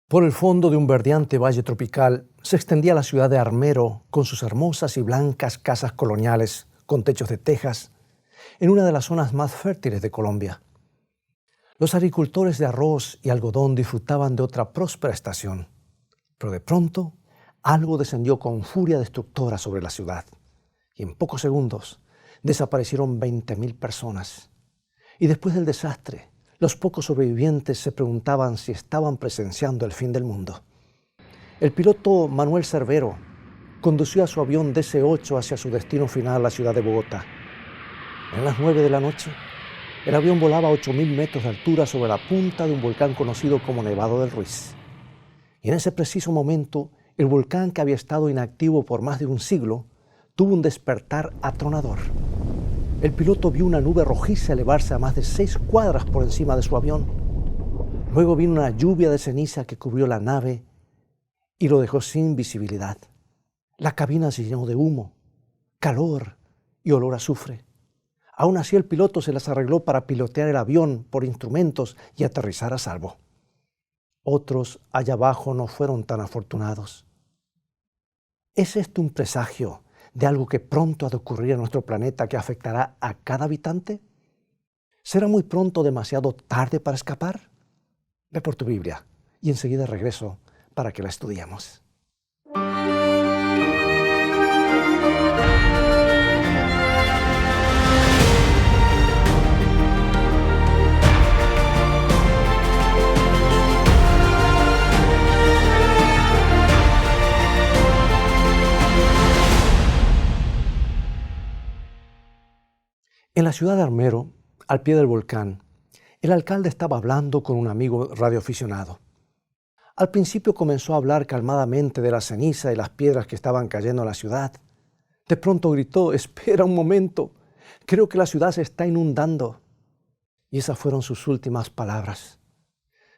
Por el fondo de un verdeante valle tropical se extendía la ciudad de Armero con sus hermosas y blancas casas coloniales con techos de tejas, en una de las zonas más fértiles de Colombia. Los agricultores de arroz y algodón disfrutaban de otra próspera estación, pero de pronto algo descendió con furia destructora sobre la ciudad y en pocos segundos desaparecieron 20.000 personas. Y después del desastre, los pocos sobrevivientes se preguntaban si estaban presenciando el fin del mundo. El piloto Manuel Cervero condució a su avión DC-8 hacia su destino final, la ciudad de Bogotá. En las 9 de la noche, el avión volaba a 8.000 metros de altura sobre la punta de un volcán conocido como Nevado del Ruiz. Y en ese preciso momento, el volcán, que había estado inactivo por más de un siglo, tuvo un despertar atronador. El piloto vio una nube rojiza elevarse a más de 6 cuadras por encima de su avión. Luego vino una lluvia de ceniza que cubrió la nave y lo dejó sin visibilidad. La cabina se llenó de humo, calor y olor a azufre. Aún así, el piloto se las arregló para pilotear el avión por instrumentos y aterrizar a salvo. Otros allá abajo no fueron tan afortunados. ¿Es esto un presagio de algo que pronto ha de ocurrir en nuestro planeta que afectará a cada habitante? ¿Será muy pronto demasiado tarde para escapar? Ve por tu Biblia y enseguida regreso para que la estudiemos. En la ciudad de Armero, al pie del volcán, el alcalde estaba hablando con un amigo radioaficionado. Al principio comenzó a hablar calmadamente de la ceniza y las piedras que estaban cayendo en la ciudad. De pronto gritó: «Espera un momento, creo que la ciudad se está inundando». Y esas fueron sus últimas palabras.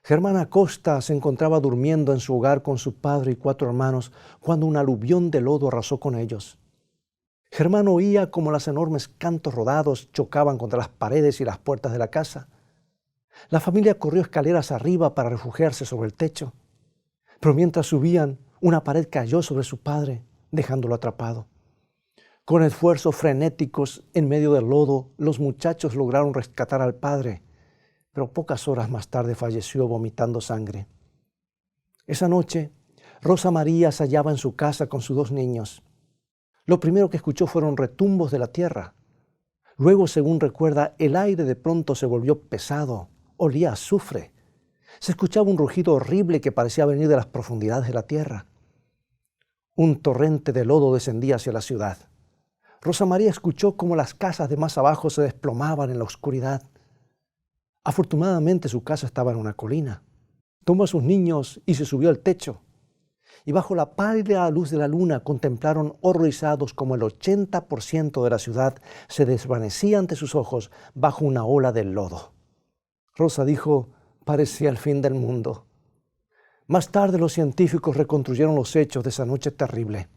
Germán Acosta se encontraba durmiendo en su hogar con su padre y 4 hermanos cuando un aluvión de lodo arrasó con ellos. Germán oía cómo los enormes cantos rodados chocaban contra las paredes y las puertas de la casa. La familia corrió escaleras arriba para refugiarse sobre el techo. Pero mientras subían, una pared cayó sobre su padre, dejándolo atrapado. Con esfuerzos frenéticos en medio del lodo, los muchachos lograron rescatar al padre, pero pocas horas más tarde falleció vomitando sangre. Esa noche, Rosa María se hallaba en su casa con sus 2 niños. Lo primero que escuchó fueron retumbos de la tierra. Luego, según recuerda, el aire de pronto se volvió pesado, olía a azufre. Se escuchaba un rugido horrible que parecía venir de las profundidades de la tierra. Un torrente de lodo descendía hacia la ciudad. Rosa María escuchó cómo las casas de más abajo se desplomaban en la oscuridad. Afortunadamente su casa estaba en una colina. Tomó a sus niños y se subió al techo. Y bajo la pálida luz de la luna contemplaron horrorizados como el 80% de la ciudad se desvanecía ante sus ojos bajo una ola de lodo. Rosa dijo: parecía el fin del mundo. Más tarde los científicos reconstruyeron los hechos de esa noche terrible.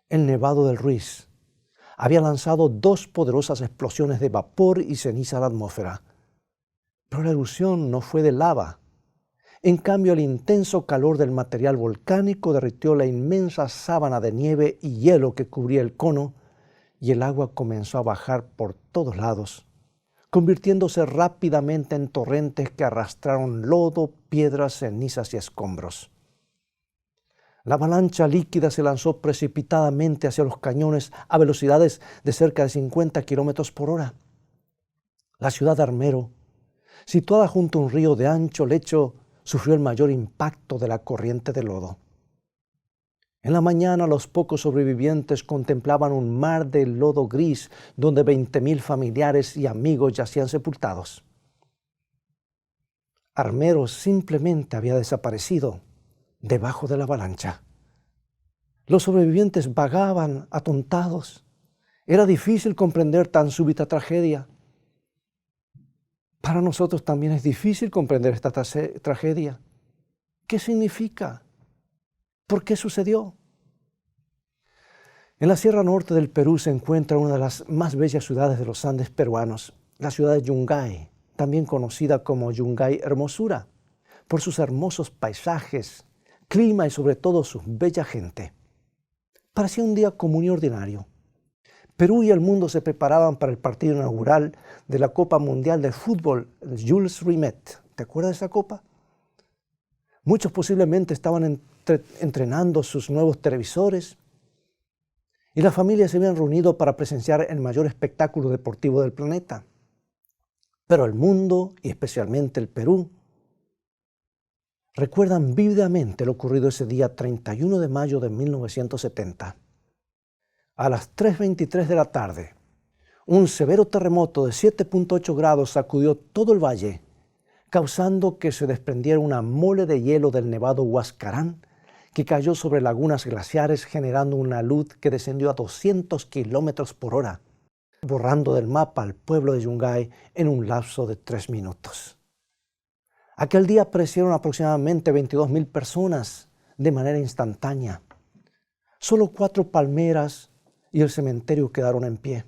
El Nevado del Ruiz había lanzado 2 poderosas explosiones de vapor y ceniza a la atmósfera. Pero la erupción no fue de lava. En cambio, el intenso calor del material volcánico derritió la inmensa sábana de nieve y hielo que cubría el cono, y el agua comenzó a bajar por todos lados, convirtiéndose rápidamente en torrentes que arrastraron lodo, piedras, cenizas y escombros. La avalancha líquida se lanzó precipitadamente hacia los cañones a velocidades de cerca de 50 kilómetros por hora. La ciudad de Armero, situada junto a un río de ancho lecho, sufrió el mayor impacto de la corriente de lodo. En la mañana, los pocos sobrevivientes contemplaban un mar de lodo gris donde 20.000 familiares y amigos yacían sepultados. Armero simplemente había desaparecido debajo de la avalancha. Los sobrevivientes vagaban atontados. Era difícil comprender tan súbita tragedia. Para nosotros también es difícil comprender esta tragedia. ¿Qué significa? ¿Por qué sucedió? En la Sierra Norte del Perú se encuentra una de las más bellas ciudades de los Andes peruanos, la ciudad de Yungay, también conocida como Yungay Hermosura, por sus hermosos paisajes, clima y sobre todo su bella gente. Parecía un día común y ordinario. Perú y el mundo se preparaban para el partido inaugural de la Copa Mundial de Fútbol, Jules Rimet. ¿Te acuerdas de esa copa? Muchos posiblemente estaban entrenando sus nuevos televisores y las familias se habían reunido para presenciar el mayor espectáculo deportivo del planeta. Pero el mundo, y especialmente el Perú, recuerdan vívidamente lo ocurrido ese día 31 de mayo de 1970. A las 3:23 de la tarde, un severo terremoto de 7.8 grados sacudió todo el valle, causando que se desprendiera una mole de hielo del nevado Huascarán que cayó sobre lagunas glaciares generando una luz que descendió a 200 kilómetros por hora, borrando del mapa al pueblo de Yungay en un lapso de 3 minutos. Aquel día perecieron aproximadamente 22,000 personas de manera instantánea. Solo 4 palmeras y el cementerio quedaron en pie.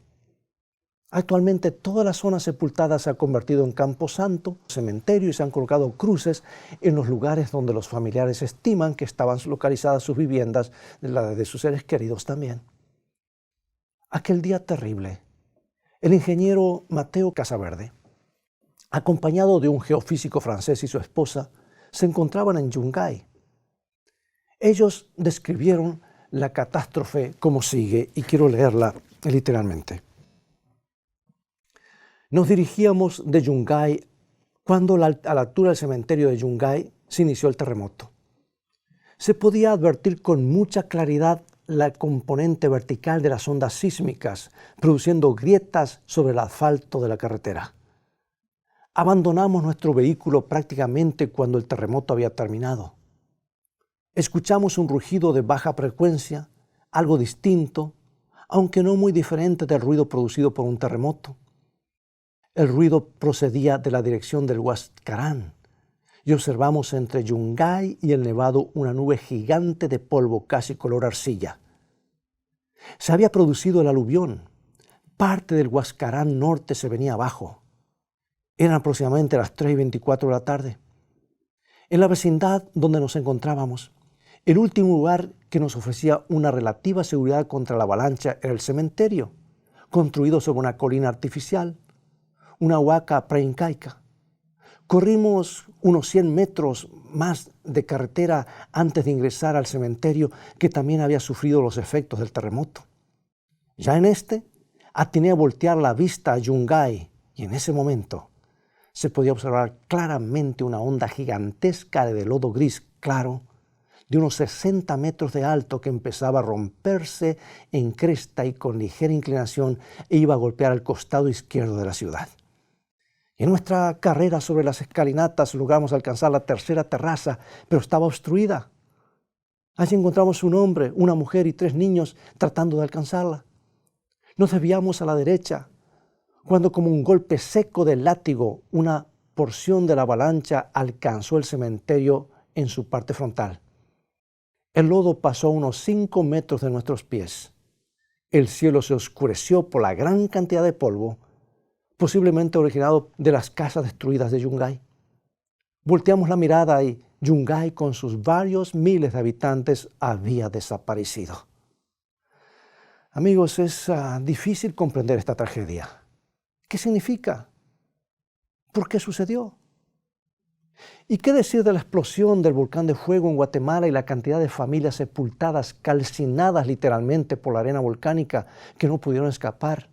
Actualmente toda la zona sepultada se ha convertido en camposanto, cementerio, y se han colocado cruces en los lugares donde los familiares estiman que estaban localizadas sus viviendas, la de sus seres queridos también. Aquel día terrible, el ingeniero Mateo Casaverde, acompañado de un geofísico francés y su esposa, se encontraban en Yungay. Ellos describieron la catástrofe como sigue, y quiero leerla literalmente. Nos dirigíamos de Yungay cuando a la altura del cementerio de Yungay se inició el terremoto. Se podía advertir con mucha claridad la componente vertical de las ondas sísmicas, produciendo grietas sobre el asfalto de la carretera. Abandonamos nuestro vehículo prácticamente cuando el terremoto había terminado. Escuchamos un rugido de baja frecuencia, algo distinto, aunque no muy diferente del ruido producido por un terremoto. El ruido procedía de la dirección del Huascarán y observamos entre Yungay y el nevado una nube gigante de polvo casi color arcilla. Se había producido el aluvión. Parte del Huascarán norte se venía abajo. Eran aproximadamente las 3:24 de la tarde. En la vecindad donde nos encontrábamos, el último lugar que nos ofrecía una relativa seguridad contra la avalancha era el cementerio, construido sobre una colina artificial, una huaca preincaica. Corrimos unos 100 metros más de carretera antes de ingresar al cementerio, que también había sufrido los efectos del terremoto. Ya en atiné a voltear la vista a Yungay y en ese momento se podía observar claramente una onda gigantesca de lodo gris claro de unos 60 metros de alto que empezaba a romperse en cresta y con ligera inclinación e iba a golpear al costado izquierdo de la ciudad. En nuestra carrera sobre las escalinatas logramos alcanzar la tercera terraza, pero estaba obstruida. Allí encontramos un hombre, una mujer y 3 niños tratando de alcanzarla. Nos desviamos a la derecha, cuando como un golpe seco del látigo, una porción de la avalancha alcanzó el cementerio en su parte frontal. El lodo pasó a unos 5 metros de nuestros pies. El cielo se oscureció por la gran cantidad de polvo, posiblemente originado de las casas destruidas de Yungay. Volteamos la mirada y Yungay, con sus varios miles de habitantes, había desaparecido. Amigos, es difícil comprender esta tragedia. ¿Qué significa? ¿Por qué sucedió? ¿Y qué decir de la explosión del volcán de fuego en Guatemala y la cantidad de familias sepultadas, calcinadas literalmente por la arena volcánica, que no pudieron escapar?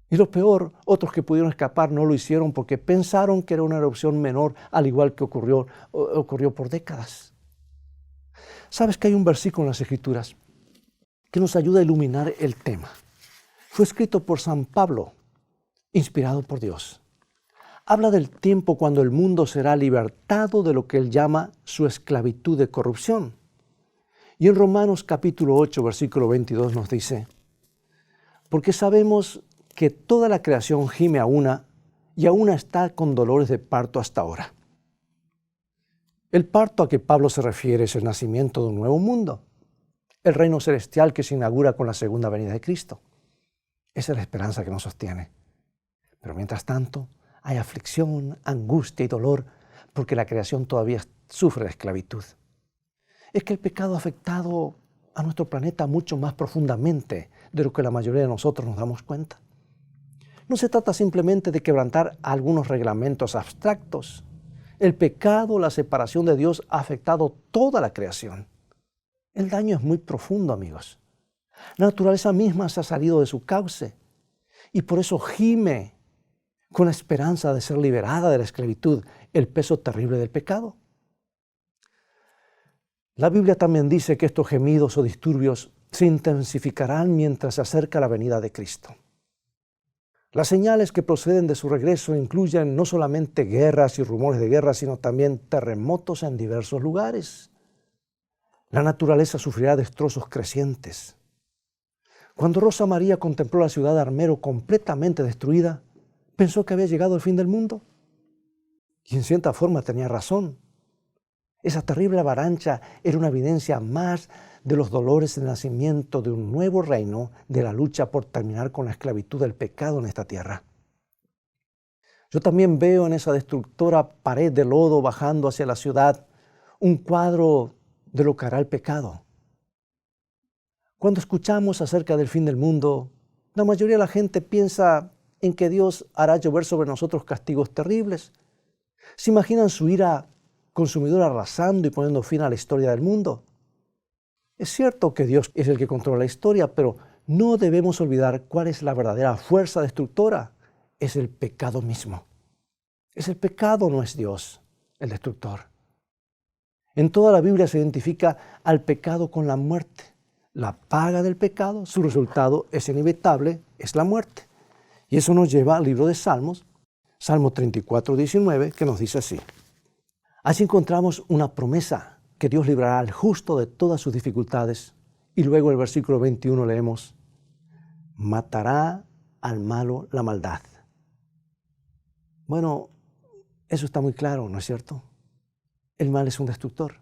Y lo peor, otros que pudieron escapar no lo hicieron porque pensaron que era una erupción menor, al igual que ocurrió por décadas. ¿Sabes que hay un versículo en las Escrituras que nos ayuda a iluminar el tema? Fue escrito por San Pablo, inspirado por Dios. Habla del tiempo cuando el mundo será libertado de lo que él llama su esclavitud de corrupción. Y en Romanos capítulo 8, versículo 22 nos dice: porque sabemos que toda la creación gime a una y a una está con dolores de parto hasta ahora. El parto a que Pablo se refiere es el nacimiento de un nuevo mundo, el reino celestial que se inaugura con la segunda venida de Cristo. Esa es la esperanza que nos sostiene. Pero mientras tanto, hay aflicción, angustia y dolor porque la creación todavía sufre la esclavitud. Es que el pecado ha afectado a nuestro planeta mucho más profundamente de lo que la mayoría de nosotros nos damos cuenta. No se trata simplemente de quebrantar algunos reglamentos abstractos. El pecado, la separación de Dios, ha afectado toda la creación. El daño es muy profundo, amigos. La naturaleza misma se ha salido de su cauce y por eso gime con la esperanza de ser liberada de la esclavitud, el peso terrible del pecado. La Biblia también dice que estos gemidos o disturbios se intensificarán mientras se acerca la venida de Cristo. Las señales que proceden de su regreso incluyen no solamente guerras y rumores de guerra, sino también terremotos en diversos lugares. La naturaleza sufrirá destrozos crecientes. Cuando Rosa María contempló la ciudad de Armero completamente destruida, pensó que había llegado el fin del mundo. Y en cierta forma tenía razón. Esa terrible avalancha era una evidencia más de los dolores del nacimiento de un nuevo reino, de la lucha por terminar con la esclavitud del pecado en esta tierra. Yo también veo en esa destructora pared de lodo bajando hacia la ciudad un cuadro de lo que hará el pecado. Cuando escuchamos acerca del fin del mundo, la mayoría de la gente piensa en que Dios hará llover sobre nosotros castigos terribles. ¿Se imaginan su ira consumidora arrasando y poniendo fin a la historia del mundo? Es cierto que Dios es el que controla la historia, pero no debemos olvidar cuál es la verdadera fuerza destructora. Es el pecado mismo. Es el pecado, no es Dios, el destructor. En toda la Biblia se identifica al pecado con la muerte. La paga del pecado, su resultado es inevitable, es la muerte. Y eso nos lleva al libro de Salmos, Salmo 34, 19, que nos dice así. Allí encontramos una promesa que Dios librará al justo de todas sus dificultades. Y luego el versículo 21 leemos, matará al malo la maldad. Bueno, eso está muy claro, ¿no es cierto? El mal es un destructor.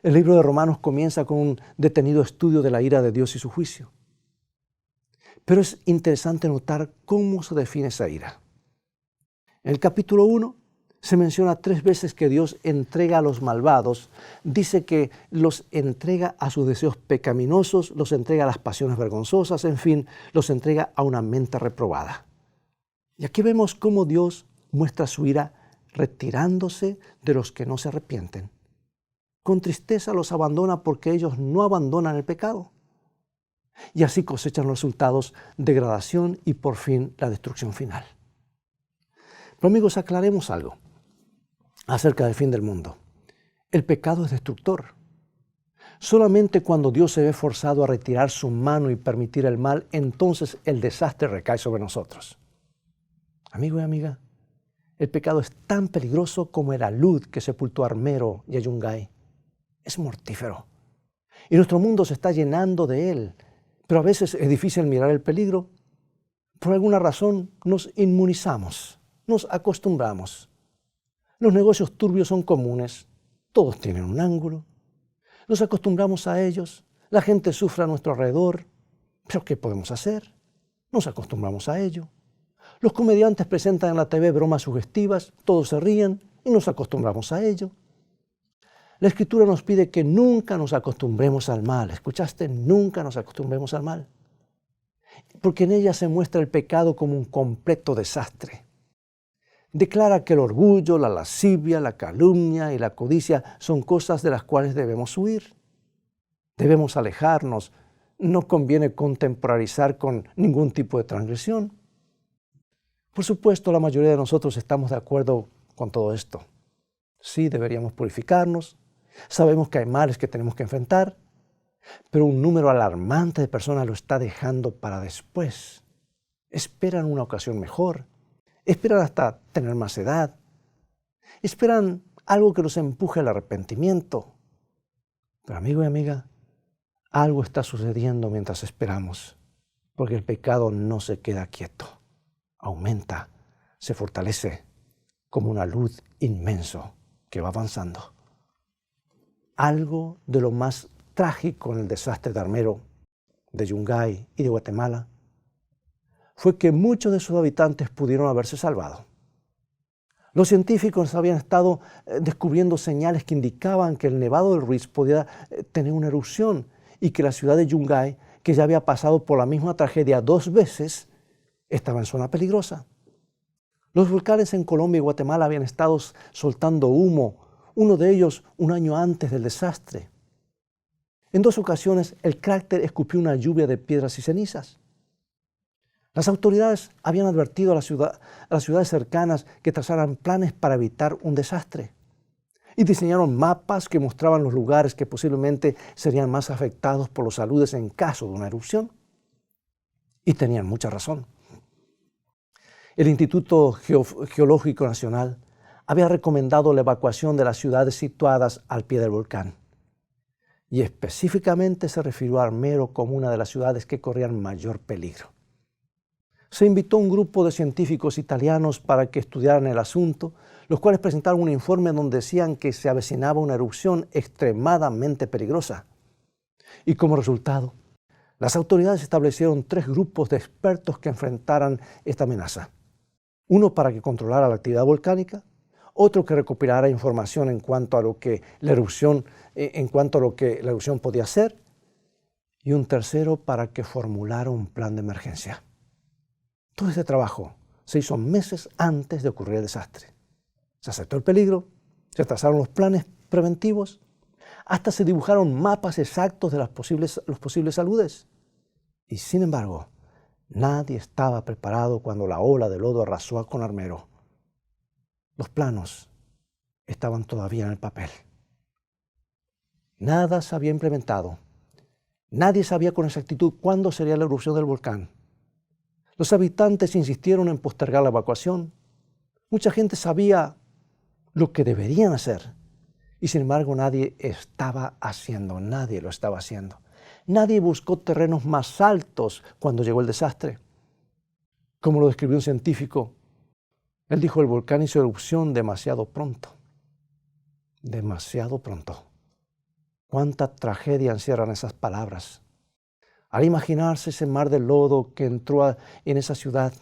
El libro de Romanos comienza con un detenido estudio de la ira de Dios y su juicio. Pero es interesante notar cómo se define esa ira. En el capítulo 1 se menciona 3 veces que Dios entrega a los malvados. Dice que los entrega a sus deseos pecaminosos, los entrega a las pasiones vergonzosas, en fin, los entrega a una mente reprobada. Y aquí vemos cómo Dios muestra su ira retirándose de los que no se arrepienten. Con tristeza los abandona porque ellos no abandonan el pecado. Y así cosechan los resultados, degradación y por fin la destrucción final. Pero amigos, aclaremos algo acerca del fin del mundo. El pecado es destructor. Solamente cuando Dios se ve forzado a retirar su mano y permitir el mal, entonces el desastre recae sobre nosotros. Amigo y amiga, el pecado es tan peligroso como el alud que sepultó a Armero y a Yungay. Es mortífero. Y nuestro mundo se está llenando de él. Pero a veces es difícil mirar el peligro. Por alguna razón nos inmunizamos, nos acostumbramos. Los negocios turbios son comunes, todos tienen un ángulo. Nos acostumbramos a ellos, la gente sufre a nuestro alrededor. ¿Pero qué podemos hacer? Nos acostumbramos a ello. Los comediantes presentan en la TV bromas sugestivas, todos se ríen y nos acostumbramos a ello. La Escritura nos pide que nunca nos acostumbremos al mal. ¿Escuchaste? Nunca nos acostumbremos al mal. Porque en ella se muestra el pecado como un completo desastre. Declara que el orgullo, la lascivia, la calumnia y la codicia son cosas de las cuales debemos huir. Debemos alejarnos. No conviene contemporarizar con ningún tipo de transgresión. Por supuesto, la mayoría de nosotros estamos de acuerdo con todo esto. Sí, deberíamos purificarnos. Sabemos que hay males que tenemos que enfrentar, pero un número alarmante de personas lo está dejando para después. Esperan una ocasión mejor, esperan hasta tener más edad, esperan algo que los empuje al arrepentimiento. Pero amigo y amiga, algo está sucediendo mientras esperamos, porque el pecado no se queda quieto, aumenta, se fortalece como una luz inmenso que va avanzando. Algo de lo más trágico en el desastre de Armero, de Yungay y de Guatemala fue que muchos de sus habitantes pudieron haberse salvado. Los científicos habían estado descubriendo señales que indicaban que el Nevado del Ruiz podía tener una erupción y que la ciudad de Yungay, que ya había pasado por la misma tragedia 2 veces, estaba en zona peligrosa. Los volcanes en Colombia y Guatemala habían estado soltando humo, uno de ellos un año antes del desastre. En 2 ocasiones el cráter escupió una lluvia de piedras y cenizas. Las autoridades habían advertido a las ciudades cercanas que trazaran planes para evitar un desastre y diseñaron mapas que mostraban los lugares que posiblemente serían más afectados por los aludes en caso de una erupción. Y tenían mucha razón. El Instituto Geológico Nacional había recomendado la evacuación de las ciudades situadas al pie del volcán. Y específicamente se refirió a Armero como una de las ciudades que corrían mayor peligro. Se invitó a un grupo de científicos italianos para que estudiaran el asunto, los cuales presentaron un informe donde decían que se avecinaba una erupción extremadamente peligrosa. Y como resultado, las autoridades establecieron 3 grupos de expertos que enfrentaran esta amenaza. Uno para que controlara la actividad volcánica, otro que recopilara información en cuanto a lo que la erupción podía hacer, y un tercero para que formulara un plan de emergencia. Todo este trabajo se hizo meses antes de ocurrir el desastre. Se aceptó el peligro, se trazaron los planes preventivos, hasta se dibujaron mapas exactos de los posibles aludes. Y sin embargo, nadie estaba preparado cuando la ola de lodo arrasó con Armero. Los planos estaban todavía en el papel. Nada se había implementado. Nadie sabía con exactitud cuándo sería la erupción del volcán. Los habitantes insistieron en postergar la evacuación. Mucha gente sabía lo que deberían hacer y sin embargo nadie lo estaba haciendo. Nadie buscó terrenos más altos cuando llegó el desastre. Como lo describió un científico, él dijo: el volcán hizo erupción demasiado pronto. Demasiado pronto. ¿Cuánta tragedia encierran esas palabras? Al imaginarse ese mar de lodo que entró en esa ciudad,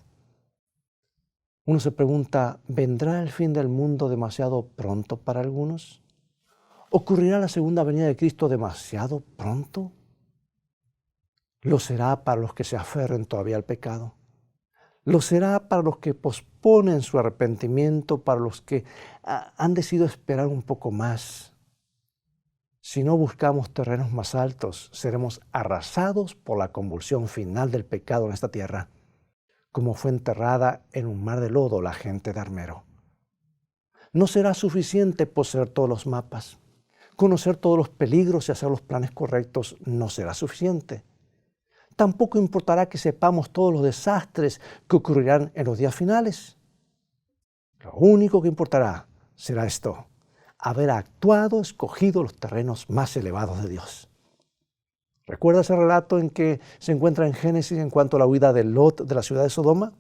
uno se pregunta, ¿vendrá el fin del mundo demasiado pronto para algunos? ¿Ocurrirá la segunda venida de Cristo demasiado pronto? ¿Lo será para los que se aferren todavía al pecado? ¿Lo será para los que posponen su arrepentimiento, para los que han decidido esperar un poco más? Si no buscamos terrenos más altos, seremos arrasados por la convulsión final del pecado en esta tierra, como fue enterrada en un mar de lodo la gente de Armero. No será suficiente poseer todos los mapas, conocer todos los peligros y hacer los planes correctos no será suficiente. Tampoco importará que sepamos todos los desastres que ocurrirán en los días finales. Lo único que importará será esto: haber escogido los terrenos más elevados de Dios. ¿Recuerda ese relato en que se encuentra en Génesis en cuanto a la huida de Lot de la ciudad de Sodoma?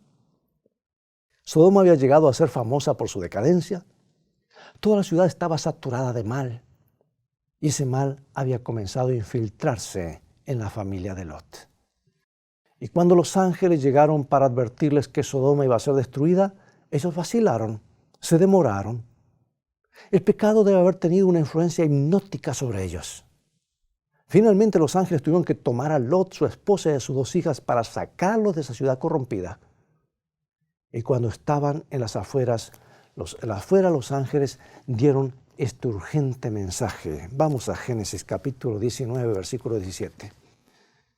Sodoma había llegado a ser famosa por su decadencia. Toda la ciudad estaba saturada de mal. Y ese mal había comenzado a infiltrarse en la familia de Lot. Y cuando los ángeles llegaron para advertirles que Sodoma iba a ser destruida, ellos vacilaron, se demoraron. El pecado debe haber tenido una influencia hipnótica sobre ellos. Finalmente los ángeles tuvieron que tomar a Lot, su esposa y a sus 2 hijas para sacarlos de esa ciudad corrompida. Y cuando estaban en las afueras, los ángeles dieron este urgente mensaje. Vamos a Génesis capítulo 19, versículo 17.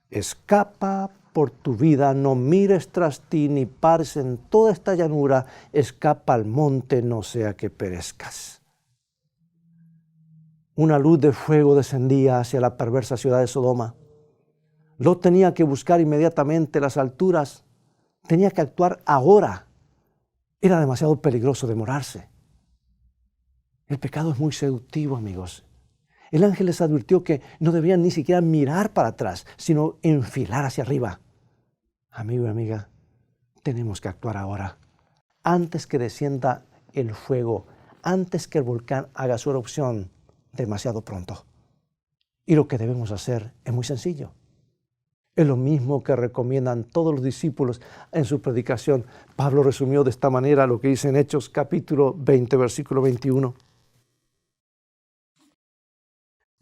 Escapa por tu vida, no mires tras ti, ni pares en toda esta llanura, escapa al monte, no sea que perezcas. Una luz de fuego descendía hacia la perversa ciudad de Sodoma. Lot tenía que buscar inmediatamente las alturas, tenía que actuar ahora. Era demasiado peligroso demorarse. El pecado es muy seductivo, amigos. El ángel les advirtió que no debían ni siquiera mirar para atrás, sino enfilar hacia arriba. Amigo y amiga, tenemos que actuar ahora, antes que descienda el fuego, antes que el volcán haga su erupción demasiado pronto. Y lo que debemos hacer es muy sencillo. Es lo mismo que recomiendan todos los discípulos en su predicación. Pablo resumió de esta manera lo que dice en Hechos capítulo 20, versículo 21.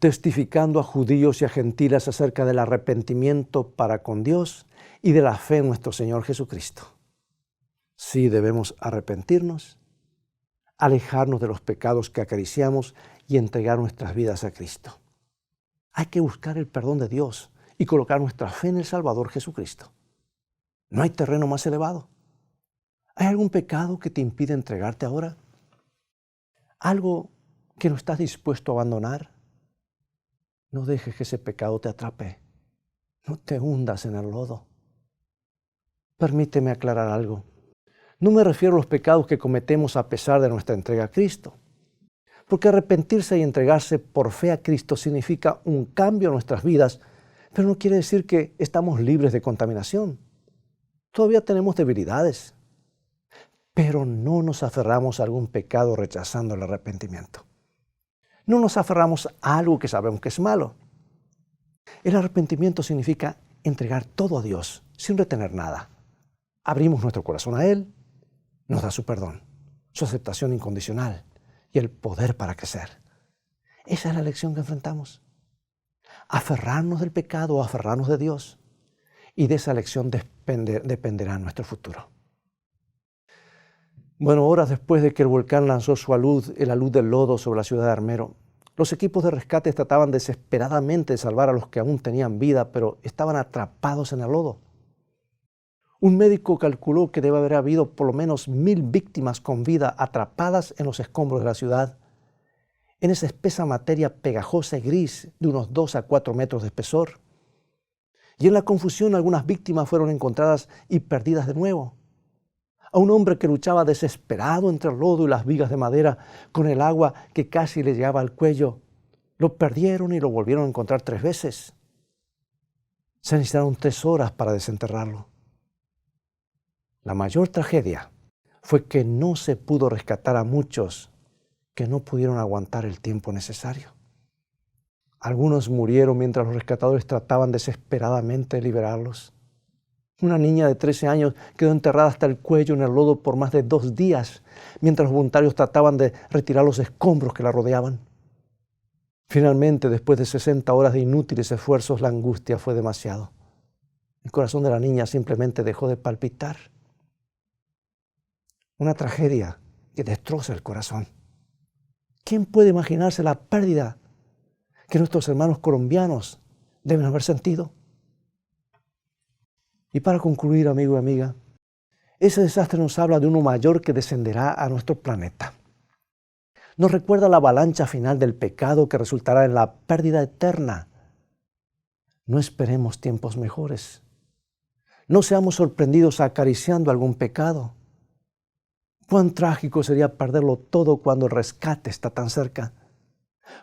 Testificando a judíos y a gentiles acerca del arrepentimiento para con Dios y de la fe en nuestro Señor Jesucristo. Sí, debemos arrepentirnos, alejarnos de los pecados que acariciamos y entregar nuestras vidas a Cristo. Hay que buscar el perdón de Dios y colocar nuestra fe en el Salvador Jesucristo. No hay terreno más elevado. ¿Hay algún pecado que te impide entregarte ahora? ¿Algo que no estás dispuesto a abandonar? No dejes que ese pecado te atrape. No te hundas en el lodo. Permíteme aclarar algo. No me refiero a los pecados que cometemos a pesar de nuestra entrega a Cristo. Porque arrepentirse y entregarse por fe a Cristo significa un cambio en nuestras vidas, pero no quiere decir que estamos libres de contaminación. Todavía tenemos debilidades, pero no nos aferramos a algún pecado rechazando el arrepentimiento. No nos aferramos a algo que sabemos que es malo. El arrepentimiento significa entregar todo a Dios sin retener nada. Abrimos nuestro corazón a Él, nos da su perdón, su aceptación incondicional y el poder para crecer. Esa es la lección que enfrentamos. Aferrarnos del pecado o aferrarnos de Dios. Y de esa elección dependerá nuestro futuro. Bueno, horas después de que el volcán lanzó la luz del lodo sobre la ciudad de Armero, los equipos de rescate trataban desesperadamente de salvar a los que aún tenían vida, pero estaban atrapados en el lodo. Un médico calculó que debe haber habido por lo menos 1,000 víctimas con vida atrapadas en los escombros de la ciudad, en esa espesa materia pegajosa y gris de unos 2 a 4 metros de espesor. Y en la confusión algunas víctimas fueron encontradas y perdidas de nuevo. A un hombre que luchaba desesperado entre el lodo y las vigas de madera con el agua que casi le llegaba al cuello, lo perdieron y lo volvieron a encontrar 3 veces. Se necesitaron 3 horas para desenterrarlo. La mayor tragedia fue que no se pudo rescatar a muchos que no pudieron aguantar el tiempo necesario. Algunos murieron mientras los rescatadores trataban desesperadamente de liberarlos. Una niña de 13 años quedó enterrada hasta el cuello en el lodo por más de 2 días, mientras los voluntarios trataban de retirar los escombros que la rodeaban. Finalmente, después de 60 horas de inútiles esfuerzos, la angustia fue demasiado. El corazón de la niña simplemente dejó de palpitar. Una tragedia que destroza el corazón. ¿Quién puede imaginarse la pérdida que nuestros hermanos colombianos deben haber sentido? Y para concluir, amigo y amiga, ese desastre nos habla de uno mayor que descenderá a nuestro planeta. Nos recuerda la avalancha final del pecado que resultará en la pérdida eterna. No esperemos tiempos mejores. No seamos sorprendidos acariciando algún pecado. Cuán trágico sería perderlo todo cuando el rescate está tan cerca,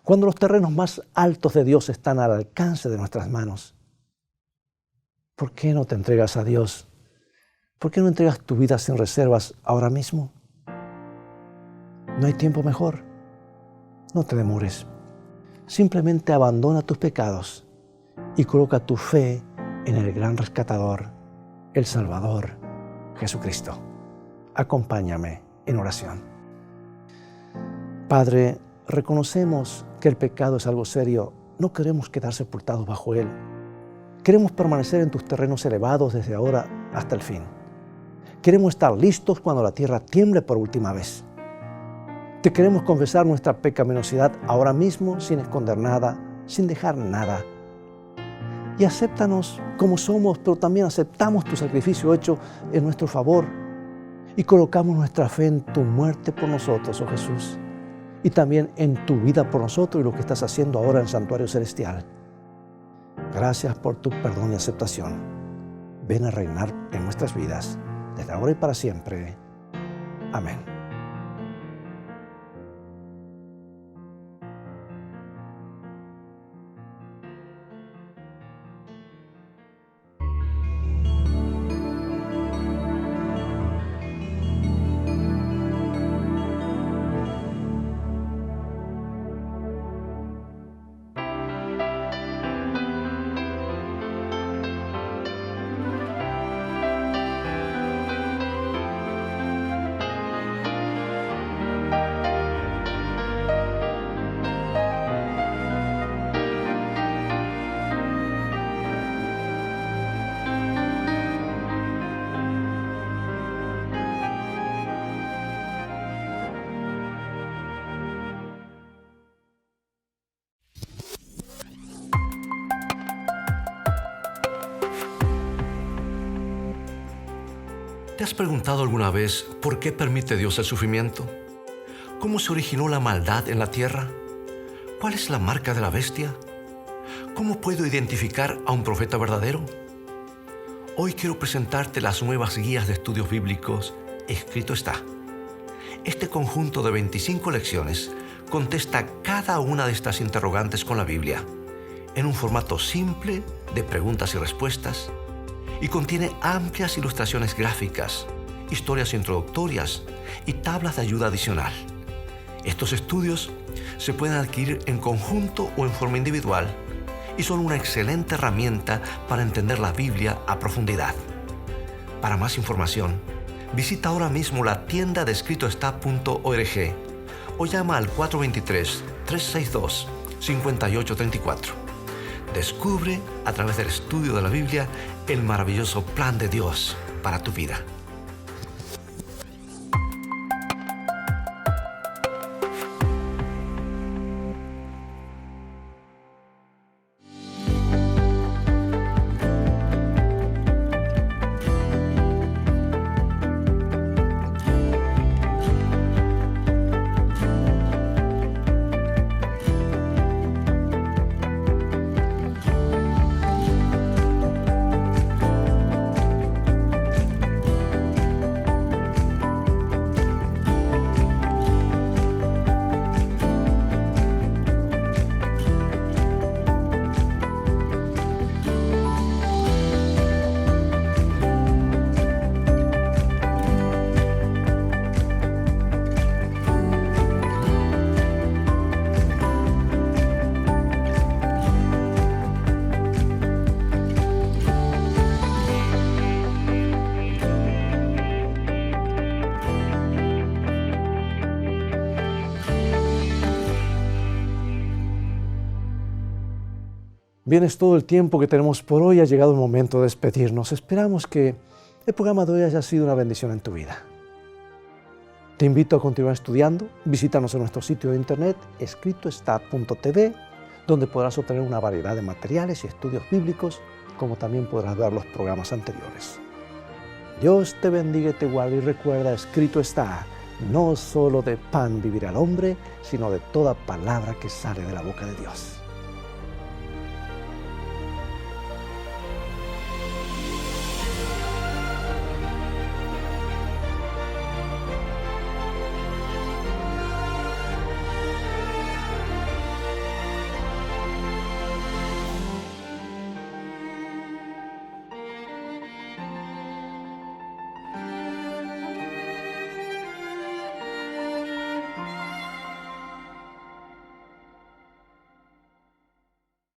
cuando los terrenos más altos de Dios están al alcance de nuestras manos. ¿Por qué no te entregas a Dios? ¿Por qué no entregas tu vida sin reservas ahora mismo? No hay tiempo mejor. No te demores. Simplemente abandona tus pecados y coloca tu fe en el gran rescatador, el Salvador, Jesucristo. Acompáñame en oración. Padre, reconocemos que el pecado es algo serio. No queremos quedar sepultados bajo él. Queremos permanecer en tus terrenos elevados desde ahora hasta el fin. Queremos estar listos cuando la tierra tiemble por última vez. Te queremos confesar nuestra pecaminosidad ahora mismo sin esconder nada, sin dejar nada. Y acéptanos como somos, pero también aceptamos tu sacrificio hecho en nuestro favor y colocamos nuestra fe en tu muerte por nosotros, oh Jesús, y también en tu vida por nosotros y lo que estás haciendo ahora en el santuario celestial. Gracias por tu perdón y aceptación. Ven a reinar en nuestras vidas, desde ahora y para siempre. Amén. ¿Te has preguntado alguna vez por qué permite Dios el sufrimiento? ¿Cómo se originó la maldad en la tierra? ¿Cuál es la marca de la bestia? ¿Cómo puedo identificar a un profeta verdadero? Hoy quiero presentarte las nuevas guías de estudios bíblicos, Escrito está. Este conjunto de 25 lecciones contesta cada una de estas interrogantes con la Biblia, en un formato simple de preguntas y respuestas, y contiene amplias ilustraciones gráficas, historias introductorias y tablas de ayuda adicional. Estos estudios se pueden adquirir en conjunto o en forma individual y son una excelente herramienta para entender la Biblia a profundidad. Para más información, visita ahora mismo la tienda de escritoestá.org o llama al 423-362-5834. Descubre a través del estudio de la Biblia el maravilloso plan de Dios para tu vida. Bien, es todo el tiempo que tenemos por hoy. Ha llegado el momento de despedirnos. Esperamos que el programa de hoy haya sido una bendición en tu vida. Te invito a continuar estudiando. Visítanos en nuestro sitio de internet, escritoestá.tv, donde podrás obtener una variedad de materiales y estudios bíblicos, como también podrás ver los programas anteriores. Dios te bendiga y te guarde, y recuerda, escrito está, no solo de pan vivirá el hombre, sino de toda palabra que sale de la boca de Dios.